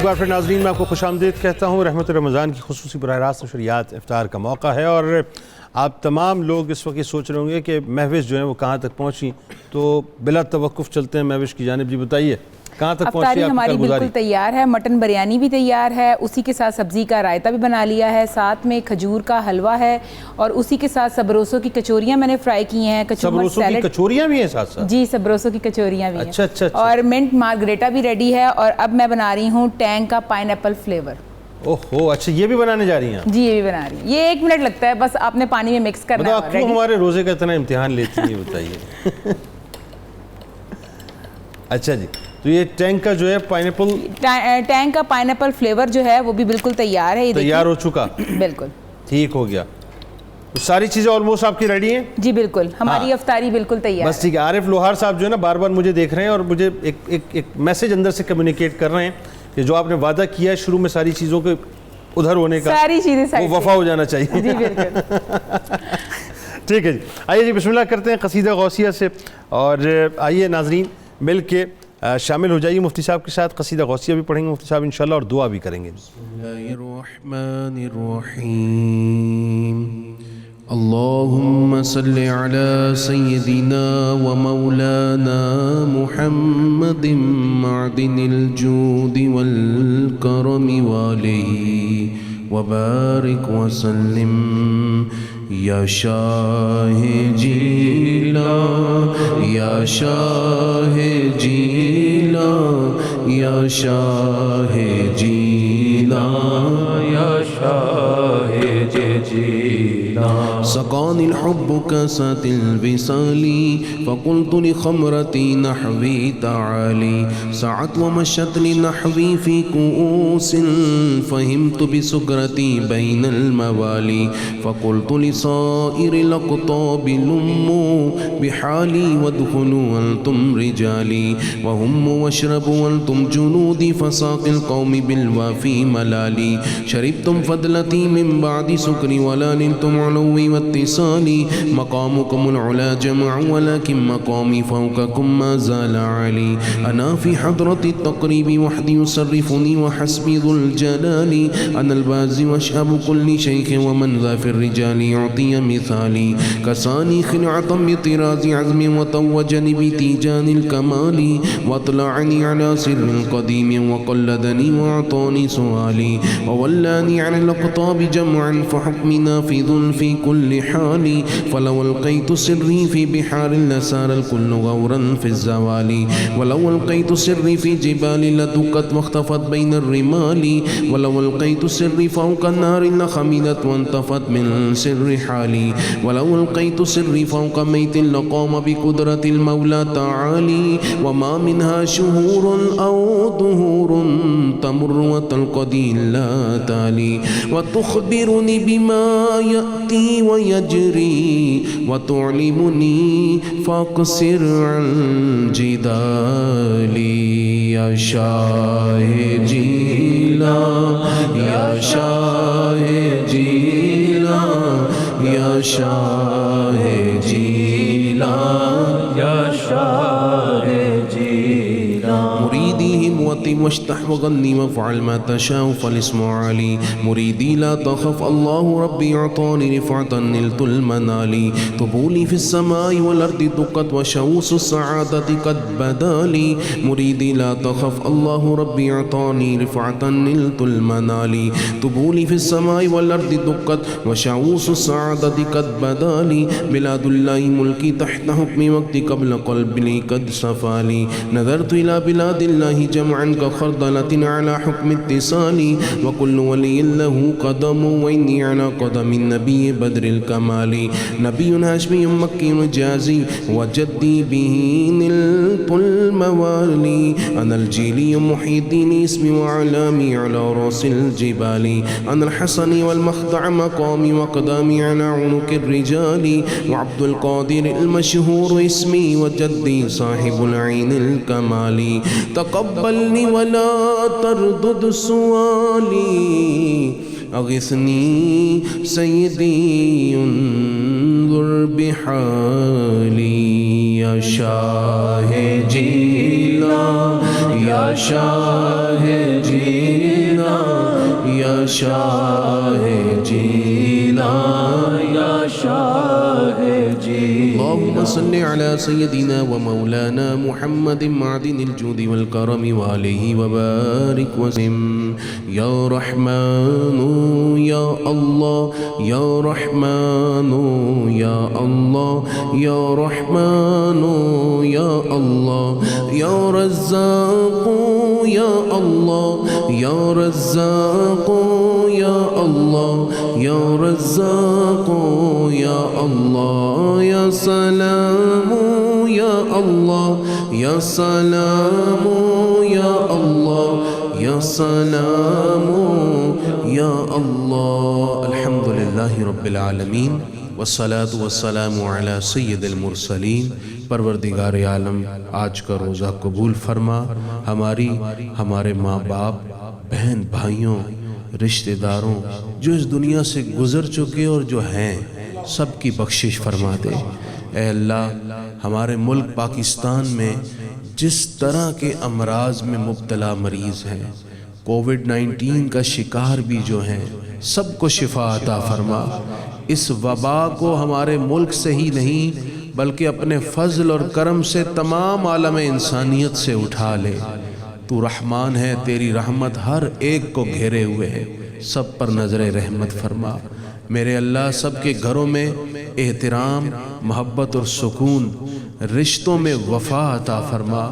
ایک بار پھر ناظرین میں آپ کو خوش آمدید کہتا ہوں۔ رحمت رمضان کی خصوصی براہ راست نشریات افطار کا موقع ہے، اور آپ تمام لوگ اس وقت یہ سوچ رہے ہوں گے کہ مہوش جو ہیں وہ کہاں تک پہنچی، تو بلا توقف چلتے ہیں مہوش کی جانب۔ جی بتائیے کہاں تک پہنچی افطاری ہماری بالکل تیار ہے، مٹن بریانی بھی تیار ہے، اسی کے ساتھ سبزی کا رائتہ بھی بنا لیا ہے، ساتھ میں کھجور کا حلوہ ہے، اور اسی کے ساتھ سبروسو کی کچوریاں میں نے فرائی کی ہیں۔ سبروسو کی کچوریاں بھی ہیں ساتھ ساتھ؟ جی سبروسو کی کچوریاں بھی ہیں۔ اچھا۔ اور منٹ مارگریٹا بھی ریڈی ہے، اور اب میں بنا رہی ہوں ٹینگ کا پائن ایپل فلیور۔ اوہو اچھا، یہ بھی بنانے جا رہی ہیں؟ جی یہ بھی بنا رہی ہیں، یہ 1 منٹ لگتا ہے، بس آپ نے پانی میں مکس کرنا ہے۔ آپ کیوں ہمارے روزے کا اتنا امتحان لیتی ہیں یہ بتائیے؟ اچھا جی، تو یہ ٹینگ کا جو ہے ٹینگ کا پائن ایپل فلیور جو ہے وہ بھی بالکل تیار ہے، تیار ہو چکا؟ بالکل ٹھیک ہو گیا، ساری چیزیں آلموسٹ آپ کی ریڈی ہیں؟ جی بالکل، ہماری افطاری بالکل تیار ہے۔ بس ٹھیک ہے۔ عارف لوہار صاحب جو ہے نا بار بار مجھے دیکھ رہے ہیں اور مجھے ایک میسج اندر سے کمیونیکیٹ کر رہے ہیں کہ جو آپ نے وعدہ کیا ہے شروع میں ساری چیزوں کے ادھر ہونے کا، ساری چیزیں وہ وفا ہو جانا چاہیے۔ جی بالکل۔ ٹھیک ہے جی، آئیے جی بسم اللہ کرتے ہیں قصیدہ غوثیہ سے، اور آئیے ناظرین مل کے شامل ہو جائیے مفتی صاحب کے ساتھ۔ قصیدہ غوثیہ بھی پڑھیں گے مفتی صاحب انشاءاللہ، اور دعا بھی کریں گے۔ بسم اللہ الرحمن الرحیم، اللہم صلی علی سیدنا و مولانا محمد معدن الجود والکرم والہ وبارک وسلم یا شاہ جیلان یا شاہ جیلان یا شاہ جیلان یا شاہ جیلان سقانی الحب كاسات الوصال فقلت لخمرتي نحوي تعالي سعت ومشت لنحوي في كؤوس فهمت بسكرتي بين الموالي فقلت لصائر الأقطاب لموا بحالي وادخلوا أنتم رجالي وهموا واشربوا وأنتم جنودي فساق القوم بالوافي ملالي شربتم فضلتي من بعد سكري ولا نلتم علوي واتصالي مقامكم العلا جمع ولكن مقامي فوقكم ما زال علي أنا في حضرة التقريب وحدي يصرفني وحسبي ذو الجلال أنا البازي واشهب كل شيخ ومن ذا في الرجال يعطي مثالي كساني خلعة بطراز عزم وطوجني بتيجان الكمال واطلعني على سر قديم وقلدني وأعطاني سؤالي وولاني على الأقطاب جمعا فحكمي نافذ في كل حال فلو ألقيت سري في بحار لسار الكل غورا في الزوال ولو ألقيت سري في جبال لدكت واختفت بين الرمال ولو ألقيت سري فوق النار لخمدت وانطفت من سر حالي ولو ألقيت سري فوق ميت لقام بقدرة المولى تعالي وما منها شهور أو دهور تمر وتلقدي لا تالي وتخبرني بما يأتي ويجري وتعلمني فاقصر عن جدالي يا شاه جيلان يا شاه جيلان يا شاه جيلان يا شاه جيلان مريدي هموتي واشتح وغني وافعل ما تشاء فالاسم علي مريدي لا تخف الله ربي اعطاني رفعة نلت المنال طبولي في السماء والارض دقت وشوس السعادة قد بدالي مريدي لا تخف الله ربي اعطاني رفعة نلت المنال طبولي في السماء والارض دقت وشوس السعادة قد بدالي بلاد الله ملكي تحت حكم وقت قبل قلبي قد صفالي نظرت إلى بلاد الله جمعا كخردلة على حكم اتصالي وكل ولي له قدم وإني على قدم النبي بدر الكمال نبي هاشمي مكي جازي وجدي به نلت الموالي أنا الجيلي محي الدين اسمي وعلامي على رأس الجبال أنا الحسن والمخدع مقامي وقدامي على عنق الرجال وعبد القادر المشهور اسمي وجدي صاحب العين الكمال تقبلني ولا تردد سؤالي أغثني سيدي انظر بحالي يا شاه جيلان يا شاه جيلان شاہ جینا یا شاہ جینا اللہم صلی علی سیدنا و مولانا محمد معدن الجود والکرم وآلہ وبارک وسلم یا رحمان یا اللہ یا رحمان یا اللہ یا رحمان یا اللہ یا رزاق یا اللہ یا رزاق یا اللہ یا رزاق یا اللہ یا سلام یا اللہ یا سلام یا اللہ یا سلام یا اللہ الحمدللہ رب العالمین والصلاة والسلام علی سید المرسلین پروردگار عالم آج کا روزہ قبول فرما ہمارے ماں باپ بہن بھائیوں رشتہ داروں جو اس دنیا سے گزر چکے اور جو ہیں سب کی بخشش فرما دے اے اللہ ہمارے ملک پاکستان میں جس طرح کے امراض میں مبتلا مریض ہیں کووڈ-19 کا شکار بھی جو ہیں سب کو شفا عطا فرما اس وبا کو ہمارے ملک سے ہی نہیں بلکہ اپنے فضل اور کرم سے تمام عالم انسانیت سے اٹھا لے تو رحمان ہے تیری رحمت ہر ایک کو گھیرے ہوئے ہے سب پر نظر رحمت فرما میرے اللہ سب کے گھروں میں احترام محبت اور سکون رشتوں میں وفا عطا فرما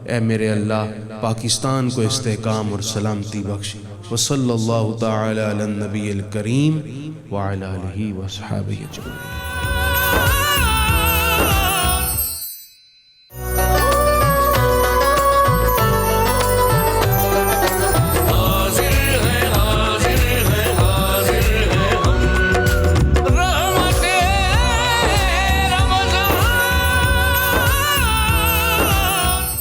اے میرے اللہ پاکستان کو استحکام اور سلامتی بخش وصلی اللہ تعالی علی النبی الکریم وعلی آلہ وصحابہ اجمعین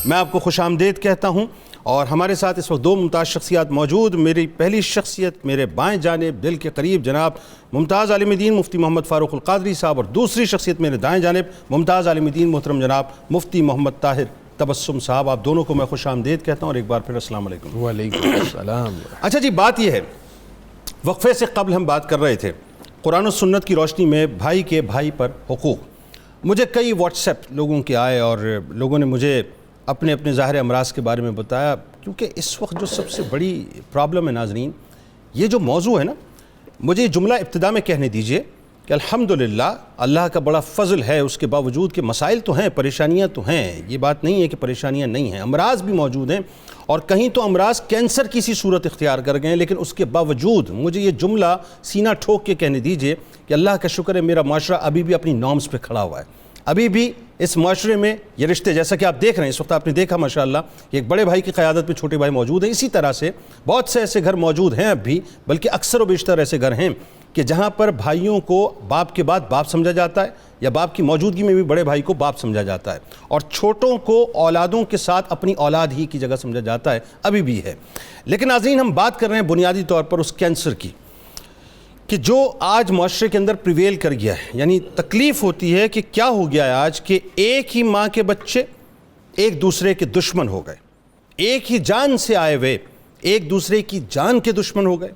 میں آپ کو خوش آمدید کہتا ہوں اور ہمارے ساتھ اس وقت دو ممتاز شخصیات موجود میری پہلی شخصیت میرے بائیں جانب دل کے قریب جناب ممتاز عالم دین مفتی محمد فاروق القادری صاحب اور دوسری شخصیت میرے دائیں جانب ممتاز عالم دین محترم جناب مفتی محمد طاہر تبسم صاحب آپ دونوں کو میں خوش آمدید کہتا ہوں اور ایک بار پھر السلام علیکم وعلیکم السلام اچھا جی بات یہ ہے وقفے سے قبل ہم بات کر رہے تھے قرآن و سنت کی روشنی میں بھائی کے بھائی پر حقوق مجھے کئی واٹس ایپ لوگوں کے آئے اور لوگوں نے مجھے اپنے اپنے ظاہر امراض کے بارے میں بتایا کیونکہ اس وقت جو سب سے بڑی پرابلم ہے ناظرین یہ جو موضوع ہے نا مجھے یہ جملہ ابتدا میں کہنے دیجئے کہ الحمدللہ اللہ کا بڑا فضل ہے اس کے باوجود کہ مسائل تو ہیں پریشانیاں تو ہیں یہ بات نہیں ہے کہ پریشانیاں نہیں ہیں امراض بھی موجود ہیں اور کہیں تو امراض کینسر کی سی صورت اختیار کر گئے ہیں لیکن اس کے باوجود مجھے یہ جملہ سینہ ٹھوک کے کہنے دیجئے کہ اللہ کا شکر ہے میرا معاشرہ ابھی بھی اپنی نارمز پہ کھڑا ہوا ہے ابھی بھی اس معاشرے میں یہ رشتے جیسا کہ آپ دیکھ رہے ہیں اس وقت آپ نے دیکھا ماشاءاللہ کہ ایک بڑے بھائی کی قیادت میں چھوٹے بھائی موجود ہیں اسی طرح سے بہت سے ایسے گھر موجود ہیں اب بھی بلکہ اکثر و بیشتر ایسے گھر ہیں کہ جہاں پر بھائیوں کو باپ کے بعد باپ سمجھا جاتا ہے یا باپ کی موجودگی میں بھی بڑے بھائی کو باپ سمجھا جاتا ہے اور چھوٹوں کو اولادوں کے ساتھ اپنی اولاد ہی کی جگہ سمجھا جاتا ہے ابھی بھی ہے لیکن ناظرین ہم بات کر رہے ہیں بنیادی طور پر اس کینسر کی کہ جو آج معاشرے کے اندر پریویل کر گیا ہے یعنی تکلیف ہوتی ہے کہ کیا ہو گیا ہے آج کہ ایک ہی ماں کے بچے ایک دوسرے کے دشمن ہو گئے ایک ہی جان سے آئے ہوئے ایک دوسرے کی جان کے دشمن ہو گئے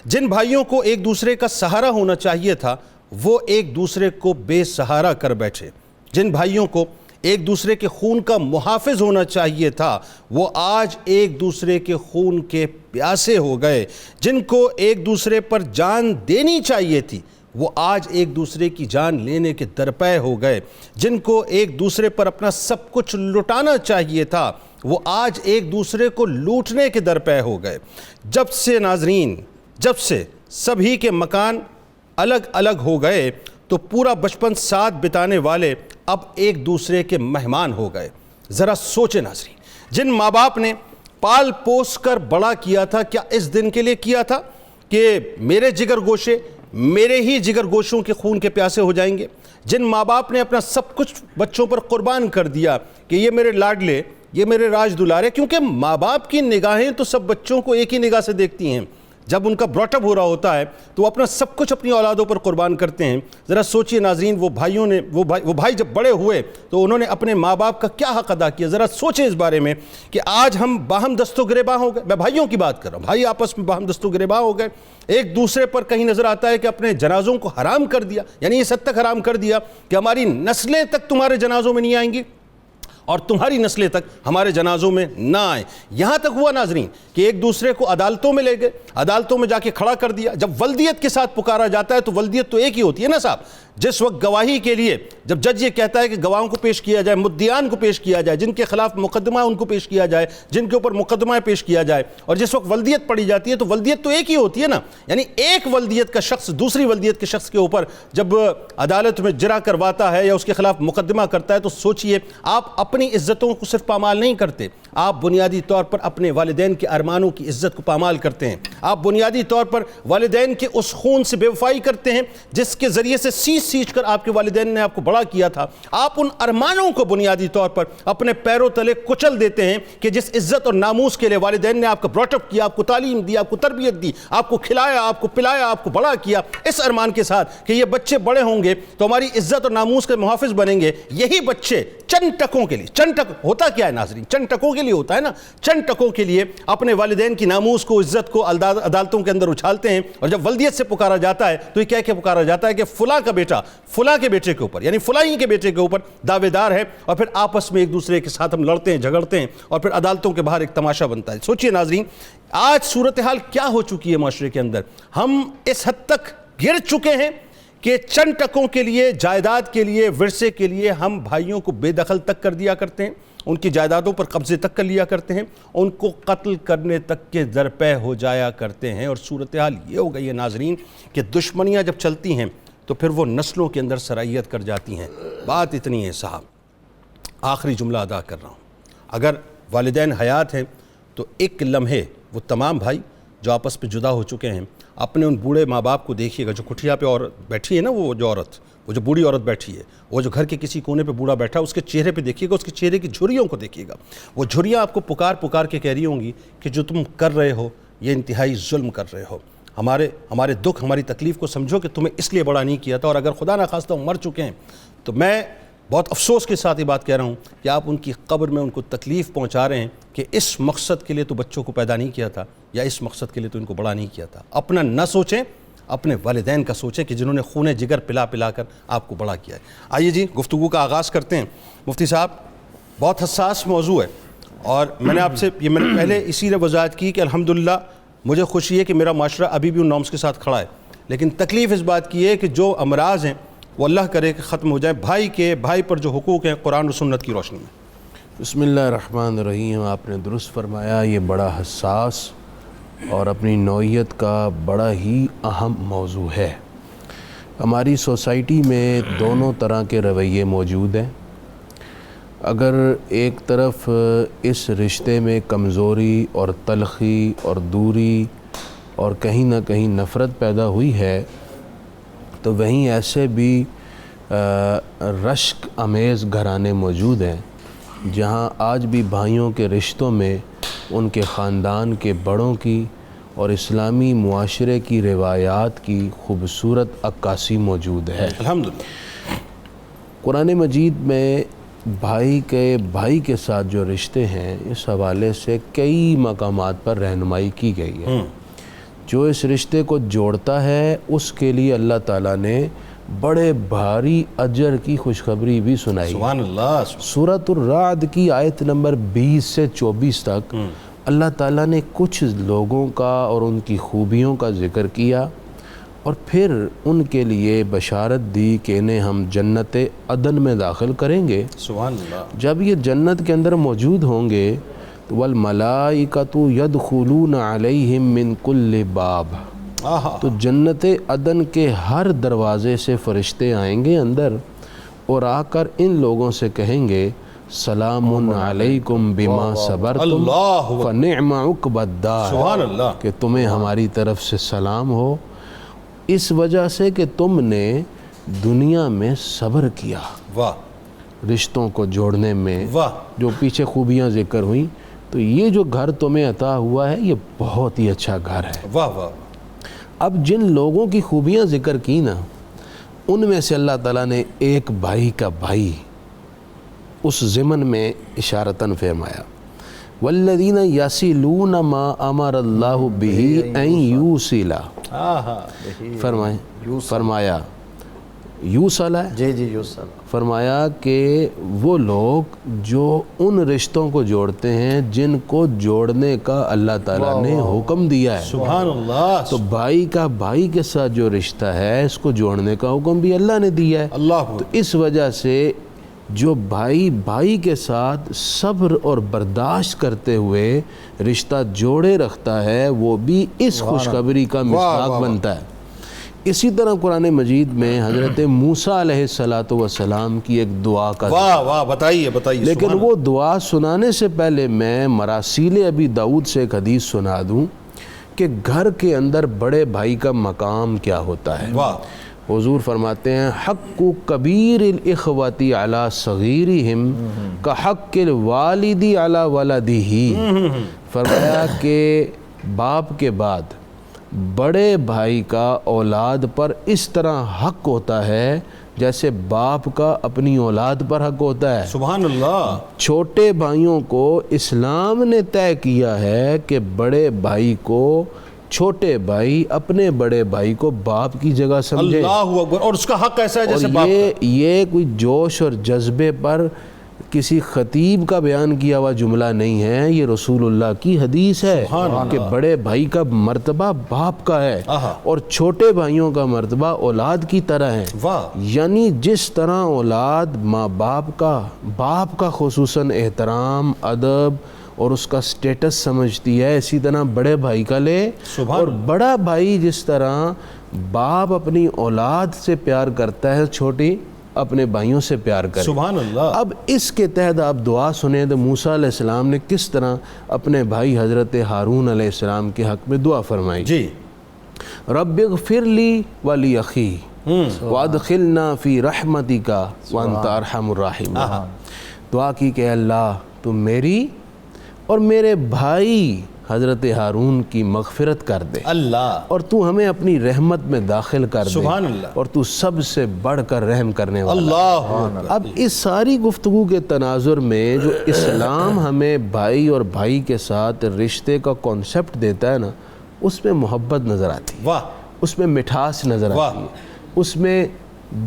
جن بھائیوں کو ایک دوسرے کا سہارا ہونا چاہیے تھا وہ ایک دوسرے کو بے سہارا کر بیٹھے جن بھائیوں کو ایک دوسرے کے خون کا محافظ ہونا چاہیے تھا وہ آج ایک دوسرے کے خون کے پیاسے ہو گئے جن کو ایک دوسرے پر جان دینی چاہیے تھی وہ آج ایک دوسرے کی جان لینے کے درپے ہو گئے جن کو ایک دوسرے پر اپنا سب کچھ لٹانا چاہیے تھا وہ آج ایک دوسرے کو لوٹنے کے درپے ہو گئے جب سے ناظرین جب سے سبھی کے مکان الگ الگ ہو گئے تو پورا بچپن ساتھ بتانے والے اب ایک دوسرے کے مہمان ہو گئے ذرا سوچیں ناظرین جن ماں باپ نے پال پوس کر بڑا کیا تھا کیا اس دن کے لیے کیا تھا کہ میرے جگر گوشے میرے ہی جگر گوشوں کے خون کے پیاسے ہو جائیں گے جن ماں باپ نے اپنا سب کچھ بچوں پر قربان کر دیا کہ یہ میرے لاڈلے یہ میرے راج دلارے کیونکہ ماں باپ کی نگاہیں تو سب بچوں کو ایک ہی نگاہ سے دیکھتی ہیں جب ان کا براٹ اپ ہو رہا ہوتا ہے تو وہ اپنا سب کچھ اپنی اولادوں پر قربان کرتے ہیں. ذرا سوچئے ناظرین, وہ بھائی جب بڑے ہوئے تو انہوں نے اپنے ماں باپ کا کیا حق ادا کیا. ذرا سوچیں اس بارے میں کہ آج ہم باہم دست و گریباں ہو گئے. میں بھائیوں کی بات کر رہا ہوں, بھائی آپس میں باہم دست و گریباں ہو گئے, ایک دوسرے پر کہیں نظر آتا ہے کہ اپنے جنازوں کو حرام کر دیا, یعنی اس حد تک حرام کر دیا کہ ہماری نسلیں تک تمہارے جنازوں میں نہیں آئیں گی اور تمہاری نسلیں تک ہمارے جنازوں میں نہ آئیں. یہاں تک ہوا ناظرین کہ ایک دوسرے کو عدالتوں میں لے گئے, عدالتوں میں جا کے کھڑا کر دیا. جب ولدیت کے ساتھ پکارا جاتا ہے تو ولدیت تو ایک ہی ہوتی ہے نا صاحب. جس وقت گواہی کے لیے جب جج یہ کہتا ہے کہ گواہوں کو پیش کیا جائے, مدعیان کو پیش کیا جائے, جن کے خلاف مقدمہ ان کو پیش کیا جائے, جن کے اوپر مقدمہ پیش کیا جائے, اور جس وقت ولدیت پڑھی جاتی ہے تو ولدیت تو ایک ہی ہوتی ہے نا. یعنی ایک ولدیت کا شخص دوسری ولدیت کے شخص کے اوپر جب عدالت میں جرح کرواتا ہے یا اس کے خلاف مقدمہ کرتا ہے تو سوچئے آپ اپنی عزتوں کو صرف پامال نہیں کرتے, آپ بنیادی طور پر اپنے والدین کے ارمانوں کی عزت کو پامال کرتے ہیں. آپ بنیادی طور پر والدین کے اس خون سے بے وفائی کرتے ہیں جس کے ذریعے سے سیچ کر آپ کے والدین نے آپ کو بڑا کیا تھا. آپ ان ارمانوں کو بنیادی طور پر اپنے پیروں تلے کچل دیتے ہیں کہ جس عزت اور ناموس کے لیے والدین نے آپ کا براٹ اپ کیا, آپ کو تعلیم دی, آپ کو تربیت دی, آپ کو کھلایا, آپ کو پلایا, آپ کو بڑا کیا, اس ارمان کے ساتھ کہ یہ بچے بڑے ہوں گے تو ہماری عزت اور ناموس کے محافظ بنیں گے. یہی بچے چند ٹکوں کے لیے, چند ٹک ہوتا کیا ہے ناظرین, چند ٹکوں کے لیے ہوتا ہے نا, چند ٹکوں کے لیے اپنے والدین کی ناموس کو, عزت کو عدالتوں کے اندر اچھالتے ہیں. اور جب ولدیت سے پکارا جاتا ہے تو یہ کہہ کے پکارا جاتا ہے کہ فلاں کا بیٹا فلاں کے بیٹے کے اوپر, یعنی فلاں ہی کے بیٹے کے اوپر دعوے دار ہے, اور پھر آپس میں ایک دوسرے کے ساتھ ہم لڑتے ہیں, جھگڑتے ہیں, اور پھر عدالتوں کے باہر ایک تماشا بنتا ہے. سوچئے ناظرین آج صورتحال کیا ہو چکی ہے معاشرے کے اندر. ہم اس حد تک گر چکے ہیں کہ چند ٹکوں کے لیے, جائیداد کے لیے, ورثے کے لیے ہم بھائیوں کو بے دخل تک کر دیا کرتے ہیں, ان کی جائیدادوں پر قبضے تک کر لیا کرتے ہیں, ان کو قتل کرنے تک کے درپے ہو جایا کرتے ہیں. اور صورتحال یہ ہو گئی ہے ناظرین کہ دشمنیاں جب چلتی ہیں تو پھر وہ نسلوں کے اندر سرائیت کر جاتی ہیں. بات اتنی ہے صاحب, آخری جملہ ادا کر رہا ہوں, اگر والدین حیات ہیں تو ایک لمحے وہ تمام بھائی جو آپس میں جدا ہو چکے ہیں اپنے ان بوڑھے ماں باپ کو دیکھیے گا. جو کھٹیا پہ عورت بیٹھی ہے نا, وہ جو عورت, وہ جو بوڑھی عورت بیٹھی ہے, وہ جو گھر کے کسی کونے پہ بوڑھا بیٹھا, اس کے چہرے پہ دیکھیے گا, اس کے چہرے کی جھریوں کو دیکھیے گا. وہ جھریاں آپ کو پکار کے کہہ رہی ہوں گی کہ جو تم کر رہے ہو یہ انتہائی ظلم کر رہے ہو. ہمارے دکھ, ہماری تکلیف کو سمجھو کہ تمہیں اس لیے بڑا نہیں کیا تھا. اور اگر خدا نخواستہ مر چکے ہیں تو میں بہت افسوس کے ساتھ یہ بات کہہ رہا ہوں کہ آپ ان کی قبر میں ان کو تکلیف پہنچا رہے ہیں کہ اس مقصد کے لیے تو بچوں کو پیدا نہیں کیا تھا, یا اس مقصد کے لیے تو ان کو بڑا نہیں کیا تھا. اپنا نہ سوچیں, اپنے والدین کا سوچیں کہ جنہوں نے خون جگر پلا کر آپ کو بڑا کیا ہے. آئیے جی گفتگو کا آغاز کرتے ہیں. مفتی صاحب بہت حساس موضوع ہے, اور میں نے آپ سے یہ میں نے پہلے اسی لیے وضاحت کی کہ الحمدللہ مجھے خوشی ہے کہ میرا معاشرہ ابھی بھی ان نارمز کے ساتھ کھڑا ہے, لیکن تکلیف اس بات کی ہے کہ جو امراض ہیں وہ اللہ کرے کہ ختم ہو جائیں. بھائی پر جو حقوق ہیں قرآن و سنت کی روشنی میں. بسم اللہ الرحمن الرحیم. آپ نے درست فرمایا, یہ بڑا حساس اور اپنی نوعیت کا بڑا ہی اہم موضوع ہے. ہماری سوسائٹی میں دونوں طرح کے رویے موجود ہیں. اگر ایک طرف اس رشتے میں کمزوری اور تلخی اور دوری اور کہیں نہ کہیں نفرت پیدا ہوئی ہے, تو وہیں ایسے بھی رشک امیز گھرانے موجود ہیں جہاں آج بھی بھائیوں کے رشتوں میں ان کے خاندان کے بڑوں کی اور اسلامی معاشرے کی روایات کی خوبصورت عکاسی موجود ہے. الحمدللہ قرآن مجید میں بھائی کے ساتھ جو رشتے ہیں اس حوالے سے کئی مقامات پر رہنمائی کی گئی ہے. جو اس رشتے کو جوڑتا ہے اس کے لیے اللہ تعالیٰ نے بڑے بھاری اجر کی خوشخبری بھی سنائی. سبحان اللہ. سورۃ الرعد کی آیت نمبر 20 سے 24 تک اللہ تعالیٰ نے کچھ لوگوں کا اور ان کی خوبیوں کا ذکر کیا, اور پھر ان کے لیے بشارت دی کہ انہیں ہم جنت عدن میں داخل کریں گے. سبحان اللہ. جب یہ جنت کے اندر موجود ہوں گے تو والملائکۃ یدخلون علیہم من کل باب, تو جنت عدن کے ہر دروازے سے فرشتے آئیں گے اندر, اور آ کر ان لوگوں سے کہیں گے سلام علیکم بما صبرتم فنعم عقبی الدار. سبحان اللہ. کہ تمہیں ہماری طرف سے سلام ہو اس وجہ سے کہ تم نے دنیا میں صبر کیا. واہ. رشتوں کو جوڑنے میں واہ. جو پیچھے خوبیاں ذکر ہوئیں تو یہ جو گھر تمہیں عطا ہوا ہے یہ بہت ہی اچھا گھر ہے. واہ واہ. اب جن لوگوں کی خوبیاں ذکر کی نا ان میں سے اللہ تعالیٰ نے ایک بھائی کا بھائی اس ضمن میں اشارتاً فرمایا والذین یصلون ما امر اللہ بہ ان یوصل. فرمایا یوصل ہے جی جی یوصل. فرمایا کہ وہ لوگ جو ان رشتوں کو جوڑتے ہیں جن کو جوڑنے کا اللہ تعالیٰ نے حکم دیا ہے. سبحان اللہ. تو بھائی کا بھائی کے ساتھ جو رشتہ ہے اس کو جوڑنے کا حکم بھی اللہ نے دیا ہے. اللہ. تو اس وجہ سے جو بھائی بھائی کے ساتھ صبر اور برداشت کرتے ہوئے رشتہ جوڑے رکھتا ہے وہ بھی اس خوشخبری کا مصداق بنتا ہے. اسی طرح قرآن مجید میں حضرت موسیٰ علیہ السلام کی ایک دعا کا واہ واہ. بتائیے بتائیے. لیکن وہ دعا سنانے سے پہلے میں مراسیل ابی داؤد سے ایک حدیث سنا دوں کہ گھر کے اندر بڑے بھائی کا مقام کیا ہوتا ہے. واہ. حضور فرماتے ہیں حق کبیر الاخوۃ علی صغیرہم کحق الوالد علی ولدہ. فرمایا کہ باپ کے بعد بڑے بھائی کا اولاد پر اس طرح حق ہوتا ہے جیسے باپ کا اپنی اولاد پر حق ہوتا ہے. سبحان اللہ. چھوٹے بھائیوں کو اسلام نے طے کیا ہے کہ بڑے بھائی کو چھوٹے بھائی اپنے بڑے بھائی کو باپ کی جگہ سمجھے. اللہ اکبر. اور اس کا حق ایسا ہے جیسے باپ کا. یہ کوئی جوش اور جذبے پر کسی خطیب کا بیان کیا ہوا جملہ نہیں ہے, یہ رسول اللہ کی حدیث ہے کہ بڑے بھائی کا مرتبہ باپ کا ہے اور چھوٹے بھائیوں کا مرتبہ اولاد کی طرح ہے. یعنی جس طرح اولاد ماں باپ کا خصوصاً احترام ادب اور اس کا سٹیٹس سمجھتی ہے, اسی طرح بڑے بھائی کا لے. اور بڑا بھائی جس طرح باپ اپنی اولاد سے پیار کرتا ہے چھوٹی اپنے بھائیوں سے پیار کرے. سبحان اللہ. اب اس کے تحت آپ دعا سنیں تو موسیٰ علیہ السلام نے کس طرح اپنے بھائی حضرت ہارون علیہ السلام کے حق میں دعا فرمائی. جی. رب اغفر لی ولی اخی وادخلنا فی رحمتک وانت ارحم الراحمین. دعا کی کہ اللہ تم میری اور میرے بھائی حضرت ہارون کی مغفرت کر دے اللہ, اور تو ہمیں اپنی رحمت میں داخل کر دے. سبحان اللہ. اور تو سب سے بڑھ کر رحم کرنے والا. اللہ. اب اس ساری گفتگو کے تناظر میں جو اسلام ہمیں بھائی اور بھائی کے ساتھ رشتے کا کانسیپٹ دیتا ہے نا اس میں محبت نظر آتی ہے. واہ. اس میں مٹھاس نظر آتی ہے, اس میں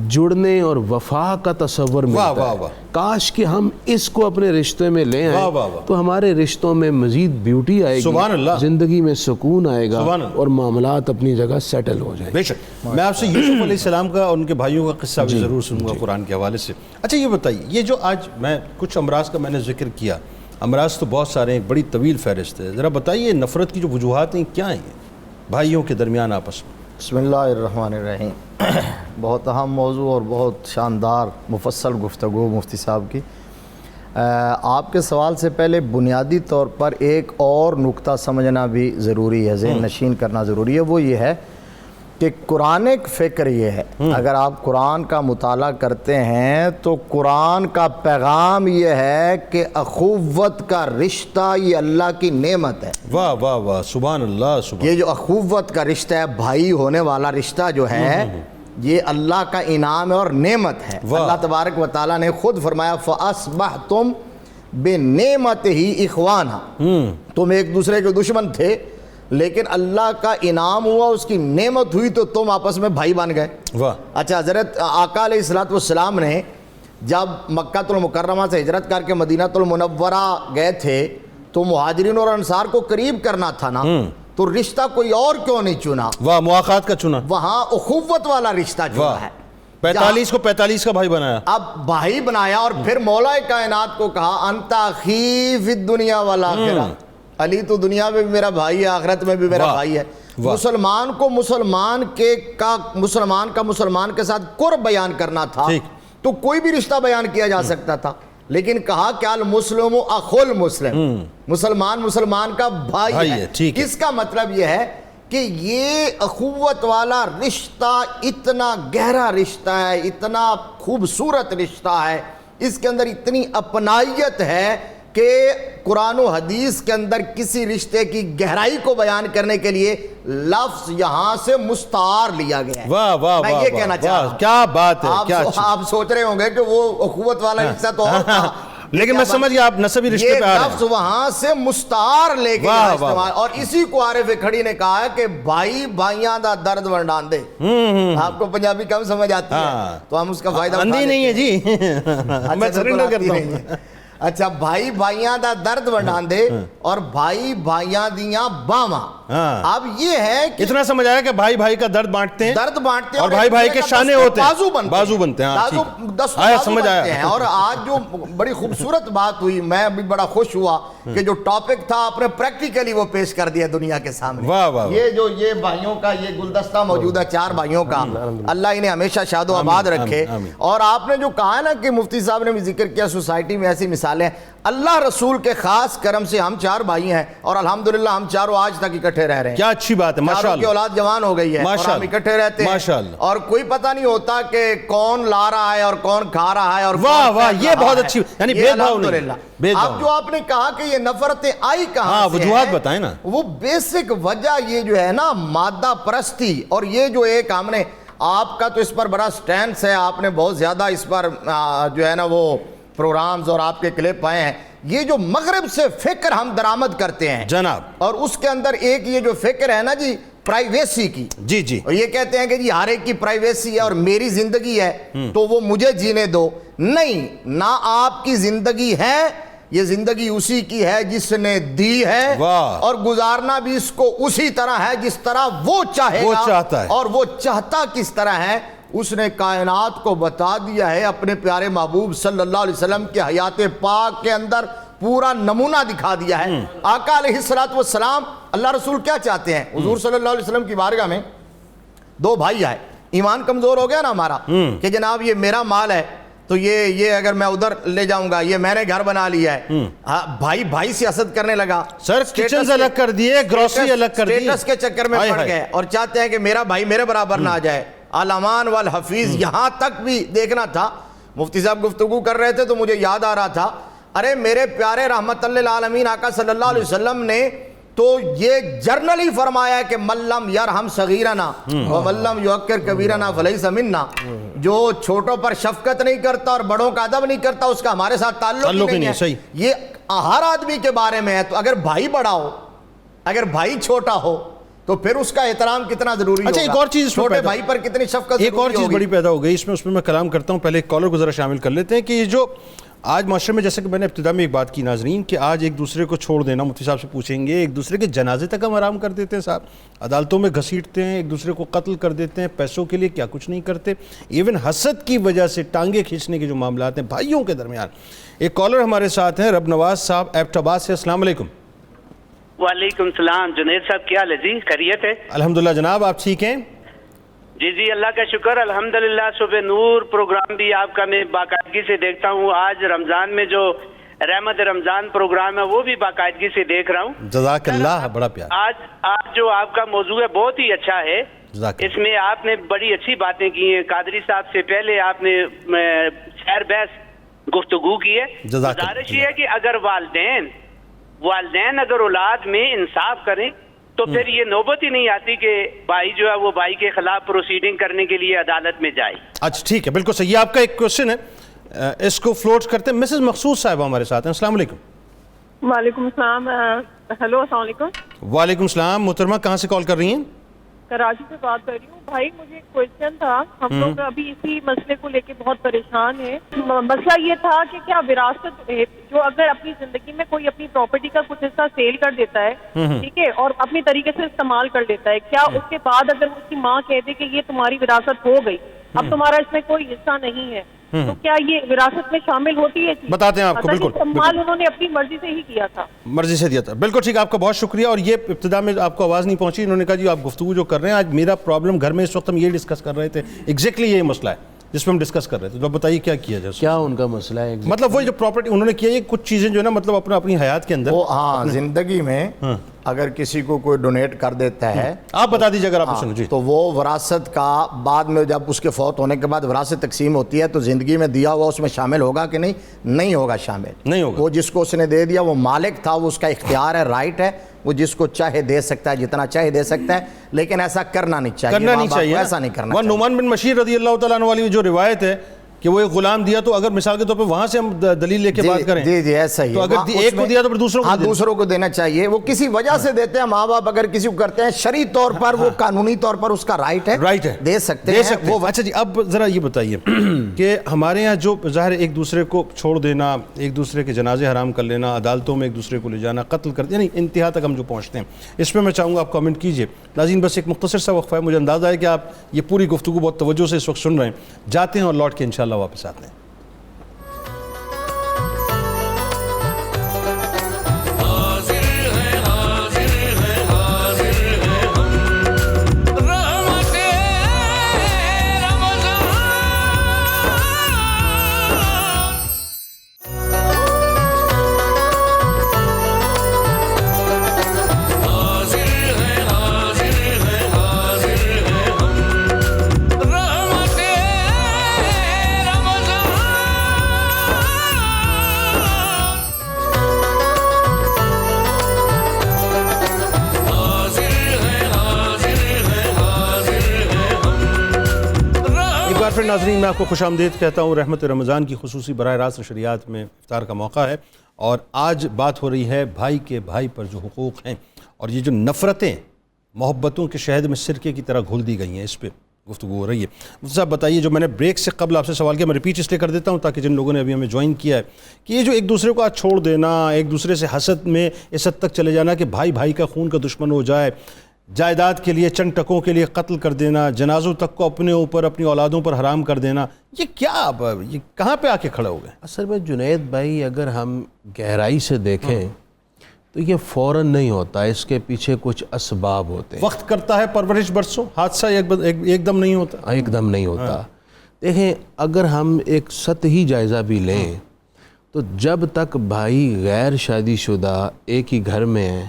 جڑنے اور وفا کا تصور ملتا ہے. کاش کہ ہم اس کو اپنے رشتے میں لے آئیں تو ہمارے رشتوں میں مزید بیوٹی آئے گی, زندگی میں سکون آئے گا اور معاملات اپنی جگہ سیٹل ہو جائیں. بے شک. میں آپ سے یوسف علیہ السلام کا اور ان کے بھائیوں کا قصہ بھی ضرور سنوں گا قرآن کے حوالے سے. اچھا یہ بتائیے, یہ جو آج میں کچھ امراض کا میں نے ذکر کیا, امراض تو بہت سارے ہیں, ایک بڑی طویل فہرست ہے, ذرا بتائیے نفرت کی جو وجوہات ہیں کیا ہیں بھائیوں کے درمیان آپس میں؟ بسم اللہ الرحمن الرحیم. بہت اہم موضوع اور بہت شاندار مفصل گفتگو مفتی صاحب کی. آپ کے سوال سے پہلے بنیادی طور پر ایک اور نقطہ سمجھنا بھی ضروری ہے, ذہن نشین کرنا ضروری ہے. وہ یہ ہے کہ قرآن ایک فکر یہ ہے, اگر آپ قرآن کا مطالعہ کرتے ہیں تو قرآن کا پیغام یہ ہے کہ اخوت کا رشتہ یہ اللہ کی نعمت ہے. واہ واہ واہ. سبحان اللہ. سبحان. یہ جو اخوت کا رشتہ ہے, بھائی ہونے والا رشتہ جو ہے, یہ اللہ کا انعام ہے اور نعمت ہے. اللہ تبارک و تعالیٰ نے خود فرمایا فَأَصْبَحْتُمْ بِنِعْمَتِهِ إِخْوَانًا. تم ایک دوسرے کے دشمن تھے لیکن اللہ کا انعام ہوا, اس کی نعمت ہوئی تو تم آپس میں بھائی بن گئے. اچھا, حضرت آقا علیہ السلام نے جب مکہ المکرمہ سے ہجرت کر کے مدینہ المنورہ گئے تھے تو مہاجرین اور انصار کو قریب کرنا تھا نا, تو رشتہ کوئی اور کیوں نہیں چنا؟ واہ, مواقعات کا چنا. وہاں اخوت والا رشتہ چنا ہے. 45 کو 45 کا بھائی بنایا. اب بھائی بنایا اور پھر مولا کائنات کو کہا انت اخی فی الدنیا والآخرہ. علی تو دنیا میں بھی میرا بھائی ہے, آخرت میں بھی میرا بھائی ہے. مسلمان کو مسلمان کا مسلمان کے ساتھ قرب بیان کرنا تھا تو کوئی بھی رشتہ بیان کیا جا سکتا تھا, لیکن کہا کہ المسلم اخو المسلم, مسلمان کا بھائی ہے. اس کا مطلب یہ ہے کہ یہ اخوت والا رشتہ اتنا گہرا رشتہ ہے, اتنا خوبصورت رشتہ ہے, اس کے اندر اتنی اپنائیت ہے کہ قرآن و حدیث کے اندر کسی رشتے کی گہرائی کو بیان کرنے کے لیے لفظ یہاں سے مستعار لیا گیا ہے. واہ واہ میں یہ کہنا چاہ رہا ہوں. کیا بات ہے, کیا آپ سوچ رہے ہوں گے کہ وہ اخوت والا رشتہ تو اور تھا, لیکن میں سمجھ گیا آپ نسبی رشتے پہ آ رہے ہیں. یہ لفظ وہاں سے مستعار لے کے استعمال, اور اسی کو عارف کھڑی نے کہا ہے کہ بھائی بھائیاں دا درد ورڈان دے. آپ کو پنجابی کم سمجھ آتی ہے تو ہم اس کا فائدہ اندھی نہیں ہے جی, میں سرنڈر کرتا ہوں. اچھا, بھائی بھائیاں دا درد ورڈان دے اور بھائی بھائیاں دیاں باواں. اب یہ ہے کہ اتنا سمجھ آیا کہ بھائی بھائی کا درد بانٹتے ہیں, درد بانٹتے ہیں اور بھائی بھائی کے شانے ہوتے ہیں, بازو بنتے ہیں. آیا سمجھ آیا. اور آج جو بڑی خوبصورت بات ہوئی, میں بھی بڑا خوش ہوا کہ جو ٹاپک تھا آپ نے پریکٹیکلی وہ پیش کر دیا دنیا کے سامنے. یہ جو یہ بھائیوں کا یہ گلدستہ موجود ہے 4 بھائیوں کا, اللہ انہیں ہمیشہ شاد و آباد رکھے. اور آپ نے جو کہا نا کہ مفتی صاحب نے بھی ذکر کیا, سوسائٹی میں ایسی مثالیں, اللہ رسول کے خاص کرم سے ہم 4 بھائی ہیں اور الحمدللہ ہم چاروں آج تک اکٹھے رہ رہے ہیں. کیا اچھی بات ہے, ماشاءاللہ. کی اولاد جوان ہو گئی ہے اور ہم اکٹھے رہتے ہیں, اور کوئی پتہ نہیں ہوتا کہ کون لا رہا ہے اور کون کھا رہا ہے. اور واہ واہ, یہ بہت اچھی, یعنی بھید بھاؤ نہیں. اب جو آپ نے کہا کہ یہ نفرتیں آئی کہاں سے, وجوہات بتائیں نا. وہ بیسک وجہ یہ جو ہے نا مادہ پرستی, اور یہ جو ایک ہم نے, آپ کا تو اس پر بڑا سٹینس ہے, آپ نے بہت زیادہ اس پر جو ہے نا وہ پروگرامز اور آپ کے کلپ آئے ہیں. یہ جو مغرب سے فکر ہم درآمد کرتے ہیں جناب, اور اس کے اندر ایک یہ جو فکر ہے نا جی پرائیویسی کی, جی, اور یہ کہتے ہیں کہ جی ہر ایک کی پرائیویسی ہے اور میری زندگی ہے تو وہ مجھے جینے دو. نہیں, نہ آپ کی زندگی ہے, یہ زندگی اسی کی ہے جس نے دی ہے, اور گزارنا بھی اس کو اسی طرح ہے جس طرح وہ چاہے گا, اور وہ چاہتا کس طرح ہے. اس نے کائنات کو بتا دیا ہے, اپنے پیارے محبوب صلی اللہ علیہ وسلم کے حیات پاک کے اندر پورا نمونہ دکھا دیا ہے. آقا علیہ السلام, اللہ رسول کیا چاہتے ہیں, حضور صلی اللہ علیہ وسلم کی بارگاہ میں 2 بھائی آئے, ایمان کمزور ہو گیا نا ہمارا کہ جناب یہ میرا مال ہے تو یہ اگر میں ادھر لے جاؤں گا, یہ میں نے گھر بنا لیا ہے. بھائی سے حسد کرنے لگا, سر کچن سے الگ کر دیے, گروسری الگ کر دی, اسٹیٹس کے چکر میں پڑ گئے اور چاہتے ہیں کہ میرا بھائی میرے برابر نہ آ جائے. الامان والحفیظ یہاں تک بھی دیکھنا تھا. مفتی صاحب گفتگو کر رہے تھے تو مجھے یاد آ رہا تھا, ارے میرے پیارے رحمت للعالمین آقا صلی اللہ علیہ وسلم نے تو یہ جرنلی فرمایا کہ ملم یرحم صغیرنا وملم یوقر کبیرنا فلیس منا. جو چھوٹوں پر شفقت نہیں کرتا اور بڑوں کا ادب نہیں کرتا اس کا ہمارے ساتھ تعلق ہی نہیں ہے. یہ ہر آدمی کے بارے میں ہے. تو اگر بھائی بڑا ہو, اگر بھائی چھوٹا ہو تو پھر اس کا احترام کتنا ضروری ہوگا. اچھا, ایک اور چیز چھوٹے بھائی پر کتنی شفقت, ایک اور چیز بڑی پیدا ہو گئی اس میں میں کلام کرتا ہوں. پہلے ایک کالر کو ذرا شامل کر لیتے ہیں کہ یہ جو آج معاشرے میں, جیسے کہ میں نے ابتدا میں ایک بات کی ناظرین, کہ آج ایک دوسرے کو چھوڑ دینا, مفتی صاحب سے پوچھیں گے, ایک دوسرے کے جنازے تک ہم آرام کر دیتے ہیں صاحب, عدالتوں میں گھسیٹتے ہیں, ایک دوسرے کو قتل کر دیتے ہیں, پیسوں کے لیے کیا کچھ نہیں کرتے, ایون حسد کی وجہ سے ٹانگیں کھینچنے کے جو معاملات ہیں بھائیوں کے درمیان. ایک کالر ہمارے ساتھ ہیں رب نواز صاحب ایبٹ آباد سے. السلام علیکم. وعلیکم السلام. جنید صاحب کیا حال ہے جی, خیریت ہے؟ الحمدللہ جناب, آپ ٹھیک ہیں؟ جی اللہ کا شکر الحمدللہ. صبح نور پروگرام بھی آپ کا میں باقاعدگی سے دیکھتا ہوں. آج رمضان میں جو رحمت رمضان پروگرام ہے وہ بھی باقاعدگی سے دیکھ رہا ہوں. جزاک اللہ, بڑا پیار. آج جو آپ کا موضوع ہے بہت ہی اچھا ہے. اس میں آپ نے بڑی اچھی باتیں کی ہیں. قادری صاحب سے پہلے آپ نے خیر بحث گفتگو کی ہے. گزارش یہ ہے کہ اگر والدین اگر اولاد میں انصاف کریں تو پھر یہ نوبت ہی نہیں آتی کہ بھائی جو ہے وہ بھائی کے خلاف پروسیڈنگ کرنے کے لیے عدالت میں جائے. اچھا ٹھیک ہے, بالکل صحیح. یہ آپ کا ایک کوشچن ہے, اس کو فلوٹ کرتے ہیں. مسز مقصود صاحب ہمارے ساتھ ہیں. السلام علیکم. وعلیکم السلام. ہیلو, السلام علیکم. وعلیکم السلام. محترمہ کہاں سے کال کر رہی ہیں؟ کراچی سے بات کر رہی ہوں. بھائی مجھے ایک کوشچن تھا, ہم لوگ ابھی اسی مسئلے کو لے کے بہت پریشان ہیں. مسئلہ یہ تھا کہ کیا وراثت جو اگر اپنی زندگی میں کوئی اپنی پراپرٹی کا کچھ حصہ سیل کر دیتا ہے, ٹھیک ہے, اور اپنی طریقے سے استعمال کر لیتا ہے, کیا اس کے بعد اگر اس کی ماں کہہ دے کہ یہ تمہاری وراثت ہو گئی, اب تمہارا اس میں کوئی حصہ نہیں ہے, تو کیا یہ وراثت میں شامل ہوتی ہے؟ بتاتے ہیں آپ کو. بالکل, استعمال انہوں نے اپنی مرضی سے ہی کیا تھا, مرضی سے دیا تھا. بالکل ٹھیک, آپ کا بہت شکریہ. اور یہ ابتدا میں آپ کو آواز نہیں پہنچی, انہوں نے کہا جی آپ گفتگو جو کر رہے ہیں, آج میرا پرابلم گھر میں اس وقت ہم یہ ڈسکس کر رہے تھے, ایگزیکٹلی یہی مسئلہ ہے جس میں ہم ڈسکس کر رہے تھے. تو بتائیے کیا کیا جائے, کیا ان کا مسئلہ ہے؟ مطلب وہ جو پراپرٹی انہوں نے کیا, یہ کچھ چیزیں جو ہے نا مطلب اپنی حیات کے اندر, وہ ہاں زندگی میں اگر کسی کو کوئی ڈونیٹ کر دیتا ہے, آپ بتا دیجیے اگر آپ سنو جی, تو وہ وراثت کا بعد میں جب اس کے فوت ہونے کے بعد وراثت تقسیم ہوتی ہے تو زندگی میں دیا ہوا اس میں شامل ہوگا کہ نہیں؟ نہیں ہوگا شامل. نہیں ہوگا. وہ جس کو اس نے دے دیا وہ مالک تھا, وہ اس کا اختیار ہے, رائٹ ہے, وہ جس کو چاہے دے سکتا ہے, جتنا چاہے دے سکتا ہے, لیکن ایسا کرنا نہیں چاہیے. کرنا نہیں چاہیے, ایسا نہیں کرنا چاہیے. نعمان بن بشیر رضی اللہ تعالیٰ عنہ والی جو روایت ہے کہ وہ ایک غلام دیا, تو اگر مثال کے طور پہ وہاں سے ہم دلیل لے کے بات کریں, جی جی ایسا ہی, تو اگر ایک کو دیا تو پھر دوسروں کو دوسروں کو دینا چاہیے. وہ کسی وجہ سے دیتے ہیں, ماں باپ اگر کسی کو کرتے ہیں شرعی طور پر, وہ قانونی طور پر اس کا رائٹ ہے, دے سکتے ہیں وہ. اچھا جی, اب ذرا یہ بتائیے کہ ہمارے یہاں جو ظاہر ایک دوسرے کو چھوڑ دینا, ایک دوسرے کے جنازے حرام کر لینا, عدالتوں میں ایک دوسرے کو لے جانا, قتل کر دینا, یعنی انتہا تک ہم جو پہنچتے ہیں, اس پہ میں چاہوں گا آپ کامنٹ کیجئے. ناظرین بس ایک مختصر سا وقفہ ہے, مجھے اندازہ ہے کہ آپ یہ پوری گفتگو بہت توجہ سے اس وقت سن رہے ہیں. جاتے ہیں اور لوٹ کے انشاءاللہ واپس آتے ہیں. پھر ناظرین میں آپ کو خوش آمدید کہتا ہوں. رحمت رمضان کی خصوصی براہ راست نشریات میں افطار کا موقع ہے, اور آج بات ہو رہی ہے بھائی کے بھائی پر جو حقوق ہیں, اور یہ جو نفرتیں محبتوں کے شہد میں سرکے کی طرح گھل دی گئی ہیں, اس پہ گفتگو ہو رحی ہے. مفتی صاحب بتائیے, جو میں نے بریک سے قبل آپ سے سوال کیا, میں ریپیٹ اس لیے کر دیتا ہوں تاکہ جن لوگوں نے ابھی ہمیں جوائن کیا ہے, کہ یہ جو ایک دوسرے کو آج چھوڑ دینا, ایک دوسرے سے حسد میں اس حد تک چلے جانا کہ بھائی بھائی کا خون کا دشمن ہو جائے, جائیداد کے لیے چند ٹکوں کے لیے قتل کر دینا, جنازوں تک کو اپنے اوپر اپنی اولادوں پر حرام کر دینا, یہ کیا, یہ کہاں پہ آ کے کھڑے ہو گئے؟ اصل میں جنید بھائی اگر ہم گہرائی سے دیکھیں تو یہ فوراً نہیں ہوتا, اس کے پیچھے کچھ اسباب ہوتے ہیں. وقت کرتا ہے پرورش برسوں, حادثہ ایک دم نہیں ہوتا. ایک دم نہیں ہوتا. دیکھیں اگر ہم ایک سطحی جائزہ بھی لیں تو جب تک بھائی غیر شادی شدہ ایک ہی گھر میں ہیں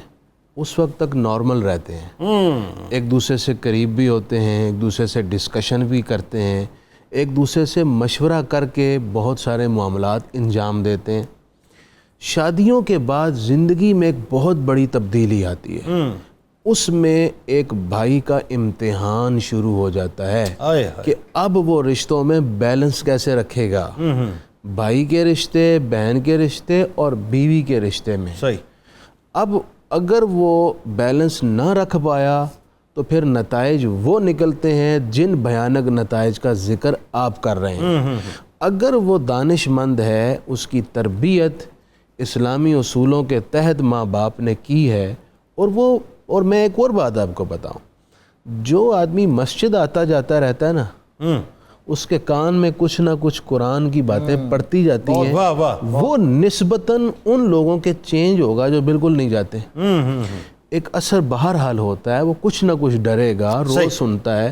اس وقت تک نارمل رہتے ہیں, ایک دوسرے سے قریب بھی ہوتے ہیں, ایک دوسرے سے ڈسکشن بھی کرتے ہیں, ایک دوسرے سے مشورہ کر کے بہت سارے معاملات انجام دیتے ہیں. شادیوں کے بعد زندگی میں ایک بہت بڑی تبدیلی آتی ہے, اس میں ایک بھائی کا امتحان شروع ہو جاتا ہے کہ اب وہ رشتوں میں بیلنس کیسے رکھے گا, بھائی کے رشتے, بہن کے رشتے اور بیوی کے رشتے میں. صحیح. اب اگر وہ بیلنس نہ رکھ پایا تو پھر نتائج وہ نکلتے ہیں جن بھیانک نتائج کا ذکر آپ کر رہے ہیں. اگر وہ دانش مند ہے, اس کی تربیت اسلامی اصولوں کے تحت ماں باپ نے کی ہے, اور میں ایک اور بات آپ کو بتاؤں, جو آدمی مسجد آتا جاتا رہتا ہے نا, اس کے کان میں کچھ نہ کچھ قرآن کی باتیں پڑھتی جاتی ہیں, وہ نسبتاً ان لوگوں کے چینج ہوگا جو بالکل نہیں جاتے. ایک اثر بہرحال ہوتا ہے, وہ کچھ نہ کچھ ڈرے گا, روز سنتا ہے.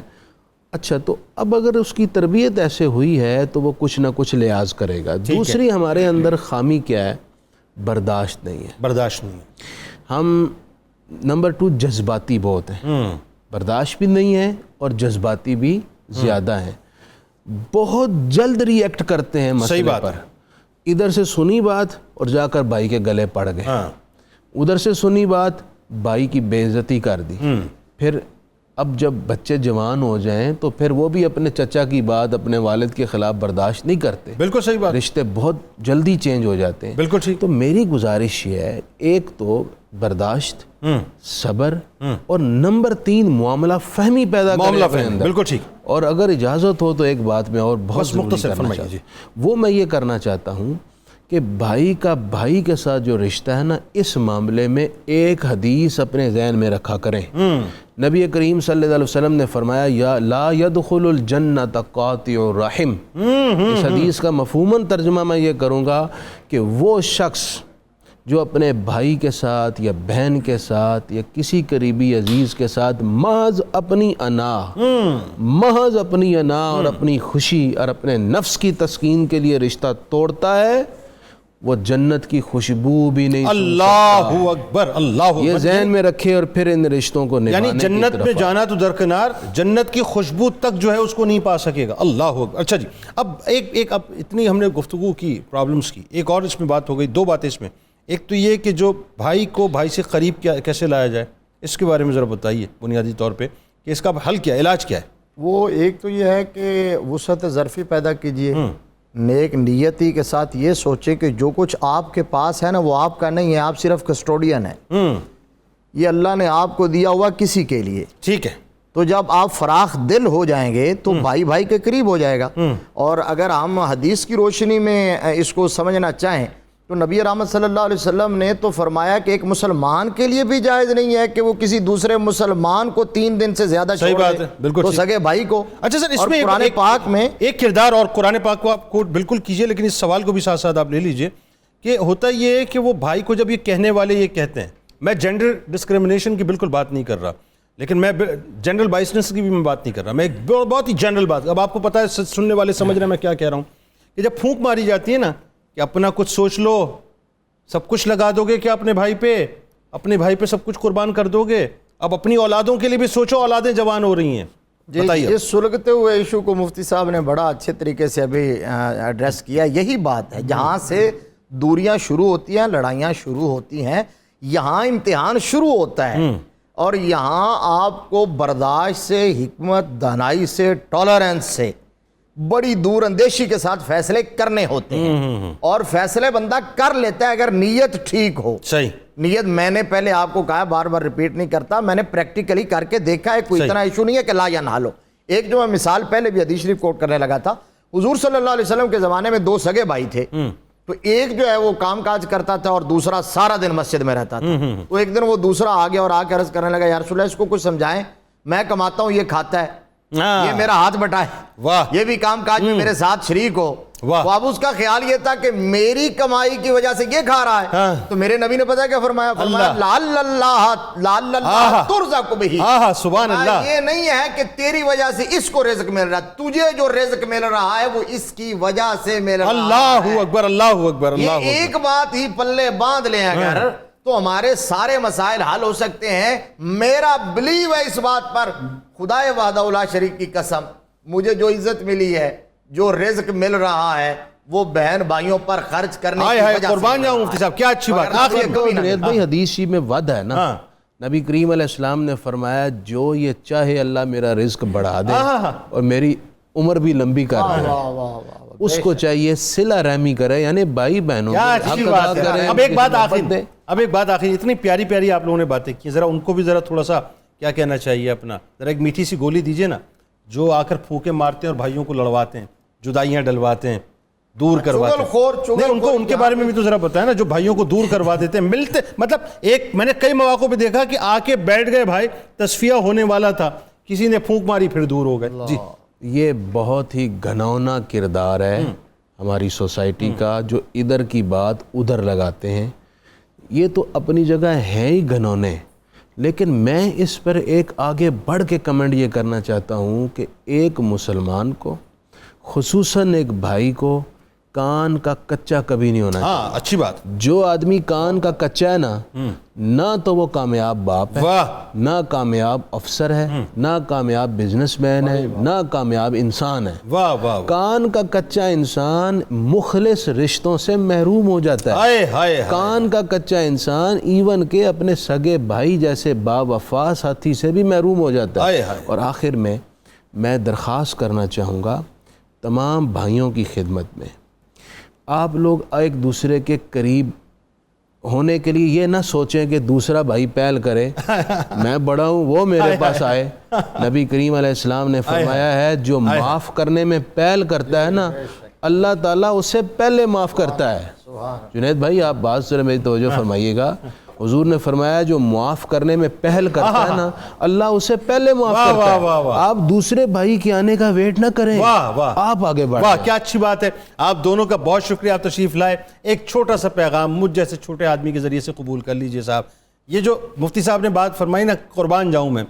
اچھا, تو اب اگر اس کی تربیت ایسے ہوئی ہے تو وہ کچھ نہ کچھ لحاظ کرے گا. دوسری ہمارے اندر خامی کیا ہے, برداشت نہیں ہے. برداشت نہیں ہے. ہم نمبر 2 جذباتی بہت ہیں, برداشت بھی نہیں ہے اور جذباتی بھی زیادہ ہیں, بہت جلد ری ایکٹ کرتے ہیں مسئلے پر. ادھر سے سنی بات اور جا کر بھائی کے گلے پڑ گئے, ادھر سے سنی بات بھائی کی بے عزتی کر دی. پھر اب جب بچے جوان ہو جائیں تو پھر وہ بھی اپنے چچا کی بات اپنے والد کے خلاف برداشت نہیں کرتے. بالکل صحیح بات. رشتے بہت جلدی چینج ہو جاتے ہیں. بالکل ٹھیک. تو میری گزارش یہ ہے, ایک تو برداشت, صبر, اور نمبر 3 معاملہ فہمی پیدا کرنے کے اندر. بالکل ٹھیک. اور اگر اجازت ہو تو ایک بات میں اور بہت مختصر کرنا چاہتا ہوں, وہ میں یہ کرنا چاہتا ہوں کہ بھائی کا بھائی کے ساتھ جو رشتہ ہے نا, اس معاملے میں ایک حدیث اپنے ذہن میں رکھا کریں. نبی کریم صلی اللہ علیہ وسلم نے فرمایا, یا لا يدخل الجنت قاطع الرحم. اس حدیث کا مفہوماً ترجمہ میں یہ کروں گا کہ وہ شخص جو اپنے بھائی کے ساتھ یا بہن کے ساتھ یا کسی قریبی عزیز کے ساتھ محض اپنی انا اور اپنی خوشی اور اپنے نفس کی تسکین کے لیے رشتہ توڑتا ہے, وہ جنت کی خوشبو بھی نہیں سن اللہ اکبر، اللہ اکبر. یہ ذہن میں رکھے اور پھر ان رشتوں کو نبھانے یعنی کی جنت طرف میں جانا تو درکنار، جنت کی خوشبو تک جو ہے اس کو نہیں پا سکے گا. اللہ اکبر. اچھا جی، اب اب اتنی ہم نے گفتگو کی پرابلمس کی، ایک اور اس میں بات ہو گئی، دو باتیں اس میں. ایک تو یہ کہ جو بھائی کو بھائی سے قریب کیسے لایا جائے، اس کے بارے میں ذرا بتائیے بنیادی طور پہ کہ اس کا حل کیا ہے، علاج کیا ہے. وہ ایک تو یہ ہے کہ وسعت ظرفی پیدا کیجئے، نیک نیتی کے ساتھ یہ سوچے کہ جو کچھ آپ کے پاس ہے نا وہ آپ کا نہیں ہے، آپ صرف کسٹوڈین ہیں. یہ اللہ نے آپ کو دیا ہوا کسی کے لیے. ٹھیک ہے. تو جب آپ فراخ دل ہو جائیں گے تو بھائی بھائی کے قریب ہو جائے گا. اور اگر ہم حدیث کی روشنی میں اس کو سمجھنا چاہیں تو نبی رحمت صلی اللہ علیہ وسلم نے تو فرمایا کہ ایک مسلمان کے لیے بھی جائز نہیں ہے کہ وہ کسی دوسرے مسلمان کو 3 دن سے زیادہ صحیح بات ہے، بالکل تو سگے بھائی کو. اچھا سر، اس اور میں قرآن پاک میں ایک کردار اور قرآن پاک کو آپ کو بالکل کیجئے، لیکن اس سوال کو بھی ساتھ ساتھ آپ لے لیجئے کہ ہوتا یہ ہے کہ وہ بھائی کو جب یہ کہنے والے یہ کہتے ہیں، میں جینڈر ڈسکریمنیشن کی بالکل بات نہیں کر رہا، لیکن میں جنرل بائسنس کی بھی میں بات نہیں کر رہا، میں ایک بہت ہی جنرل بات. اب آپ کو پتہ ہے، سننے والے سمجھ رہے ہیں میں کیا کہہ رہا ہوں، کہ جب پھونک ماری جاتی ہے نا کہ اپنا کچھ سوچ لو، سب کچھ لگا دو گے کیا اپنے بھائی پہ، اپنے بھائی پہ سب کچھ قربان کر دو گے، اب اپنی اولادوں کے لیے بھی سوچو، اولادیں جوان ہو رہی ہیں. بتائیے. یہ سلگتے ہوئے ایشو کو مفتی صاحب نے بڑا اچھے طریقے سے ابھی ایڈریس کیا. یہی بات ہے، جہاں سے دوریاں شروع ہوتی ہیں، لڑائیاں شروع ہوتی ہیں، یہاں امتحان شروع ہوتا ہے. اور یہاں آپ کو برداشت سے، حکمت دانائی سے، ٹالرنس سے، بڑی دور اندیشی کے ساتھ فیصلے کرنے ہوتے ہیں. اور فیصلے بندہ کر لیتا ہے اگر نیت ٹھیک ہو. صحیح. نیت میں نے پہلے آپ کو کہا، بار بار ریپیٹ نہیں کرتا، میں نے پریکٹیکلی کر کے دیکھا ہے، کوئی اتنا ایشو نہیں ہے کہ لا یا نہ لو. ایک جو میں مثال پہلے بھی حدیث شریف کوٹ کرنے لگا تھا، حضور صلی اللہ علیہ وسلم کے زمانے میں 2 سگے بھائی تھے. تو ایک جو ہے وہ کام کاج کرتا تھا اور دوسرا سارا دن مسجد میں رہتا تھا. تو ایک دن وہ دوسرا آ گیا اور آ کے عرض کرنے لگا، یا رسول اللہ اس کو کچھ سمجھائیں، میں کماتا ہوں یہ کھاتا ہے، یہ میرا ہاتھ بٹائے، یہ بھی کام کاج میں میرے ساتھ شریک ہو. تو اب اس کا خیال یہ تھا کہ میری کمائی کی وجہ سے یہ کھا رہا ہے. تو میرے نبی نے پتا کیا فرمایا؟ لعل اللہ ترزق بہ. سبحان اللہ. یہ نہیں ہے کہ تیری وجہ سے اس کو رزق مل رہا، تجھے جو رزق مل رہا ہے وہ اس کی وجہ سے مل رہا ہے. اللہ اکبر، اللہ اکبر. یہ ایک بات ہی پلے باندھ لیں اگر تو ہمارے سارے مسائل حل ہو سکتے ہیں. میرا بلیو ہے اس بات پر، خدائے وحدہ لا شریک کی قسم، مجھے جو عزت ملی ہے، جو رزق مل رہا ہے، وہ بہن بھائیوں پر خرچ کرنے کی وجہ سے. قربان جاؤں مفتی صاحب، کیا اچھی بات. جنید بھائی حدیث شریف میں وعد ہے نا، نبی کریم علیہ السلام نے فرمایا جو یہ چاہے اللہ میرا رزق بڑھا دے اور میری عمر بھی لمبی کر دے، اس کو چاہیے صلہ رحمی کرے، یعنی بھائی بہنوں کرے. اب ایک بات آخری، اتنی پیاری پیاری آپ لوگوں نے باتیں کی، ذرا ان کو بھی ذرا تھوڑا سا کیا کہنا چاہیے اپنا، ذرا ایک میٹھی سی گولی دیجئے نا. جو آ کر پھونکے مارتے ہیں اور بھائیوں کو لڑواتے ہیں، جدائیاں ڈلواتے ہیں، دور کرواتے ہیں، نہیں ان کے بارے میں بھی تو ذرا بتائیں نا، جو بھائیوں کو دور کروا دیتے ہیں. ملتے مطلب ایک میں نے کئی مواقع پہ دیکھا کہ آ کے بیٹھ گئے بھائی، تصفیہ ہونے والا تھا، کسی نے پھونک ماری پھر دور ہو گئے. جی یہ بہت ہی گھنونا کردار ہے ہماری سوسائٹی کا، جو ادھر کی بات ادھر لگاتے ہیں. یہ تو اپنی جگہ ہیں ہی گھنونے، لیکن میں اس پر ایک آگے بڑھ کے کمنٹ یہ کرنا چاہتا ہوں کہ ایک مسلمان کو، خصوصاً ایک بھائی کو، کان کا کچا کبھی نہیں ہونا. ہاں اچھی بات. جو آدمی کان کا کچا ہے نا، نہ تو وہ کامیاب باپ ہے، نہ کامیاب افسر ہے، نہ کامیاب بزنس مین ہے، نہ کامیاب انسان ہے. کان کا کچا انسان مخلص رشتوں سے محروم ہو جاتا ہے. کان کا کچا انسان ایون کہ اپنے سگے بھائی جیسے با وفا ساتھی سے بھی محروم ہو جاتا ہے. اور آخر میں درخواست کرنا چاہوں گا تمام بھائیوں کی خدمت میں، آپ لوگ ایک دوسرے کے قریب ہونے کے لیے یہ نہ سوچیں کہ دوسرا بھائی پہل کرے، میں بڑا ہوں وہ میرے پاس آئے. نبی کریم علیہ السلام نے فرمایا ہے جو معاف کرنے میں پہل کرتا ہے نا، اللہ تعالیٰ اسے پہلے معاف کرتا ہے. جنید بھائی آپ بات ذرا میری توجہ فرمائیے گا. حضور نے فرمایا جو معاف کرنے میں پہل کرتا ہے نا، اللہ اسے پہلے معاف کرتا ہے. آپ دوسرے بھائی کے آنے کا ویٹ نہ کریں، آپ آگے بڑھیں. واہ کیا اچھی بات ہے. آپ دونوں کا بہت شکریہ، آپ تشریف لائے. ایک چھوٹا سا پیغام مجھ جیسے چھوٹے آدمی کے ذریعے سے قبول کر لیجئے. صاحب یہ جو مفتی صاحب نے بات فرمائی نا، قربان جاؤں میں،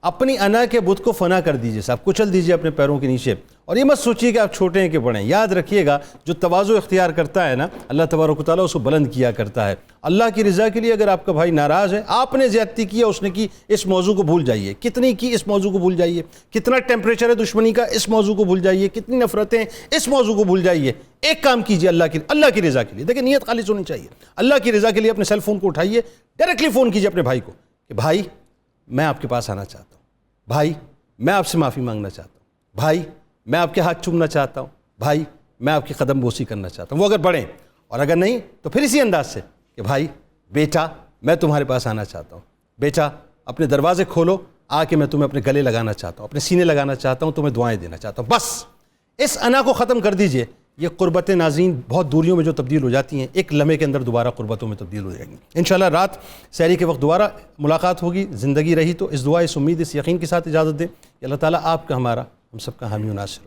اپنی انا کے بت کو فنا کر دیجئے صاحب، کچل دیجئے اپنے پیروں کے نیچے، اور یہ مت سوچیے کہ آپ چھوٹے ہیں کہ بڑے ہیں. یاد رکھیے گا جو تواضع اختیار کرتا ہے نا اللہ تبارک و تعالیٰ اس کو بلند کیا کرتا ہے. اللہ کی رضا کے لیے اگر آپ کا بھائی ناراض ہے، آپ نے زیادتی کی ہے، اس نے کی، اس موضوع کو بھول جائیے. کتنی کی اس موضوع کو بھول جائیے، کتنا ٹیمپریچر ہے دشمنی کا اس موضوع کو بھول جائیے، کتنی نفرتیں اس موضوع کو بھول جائیے. ایک کام کیجئے اللہ کی رضا کے لیے. دیکھیں نیت خالص ہونی چاہیے. اللہ کی رضا کے لیے اپنے سیل فون کو اٹھائیے، ڈائریکٹلی فون کیجئے اپنے بھائی کو کہ بھائی میں آپ کے پاس آنا چاہتا ہوں، بھائی میں آپ سے معافی مانگنا چاہتا ہوں، بھائی میں آپ کے ہاتھ چومنا چاہتا ہوں، بھائی میں آپ کی قدم بوسی کرنا چاہتا ہوں. وہ اگر بڑھیں، اور اگر نہیں تو پھر اسی انداز سے کہ بھائی بیٹا میں تمہارے پاس آنا چاہتا ہوں، بیٹا اپنے دروازے کھولو، آ کے میں تمہیں اپنے گلے لگانا چاہتا ہوں، اپنے سینے لگانا چاہتا ہوں، تمہیں دعائیں دینا چاہتا ہوں. بس اس انا کو ختم کر دیجئے. یہ قربت ناظرین بہت دوریوں میں جو تبدیل ہو جاتی ہیں ایک لمحے کے اندر دوبارہ قربتوں میں تبدیل ہو جائیں گی. انشاءاللہ رات سحری کے وقت دوبارہ ملاقات ہوگی. زندگی رہی تو اس دعا، اس امید، اس یقین کے ساتھ اجازت دیں کہ اللہ تعالیٰ آپ کا، ہمارا، ہم سب کا حامی و ناصر ہو.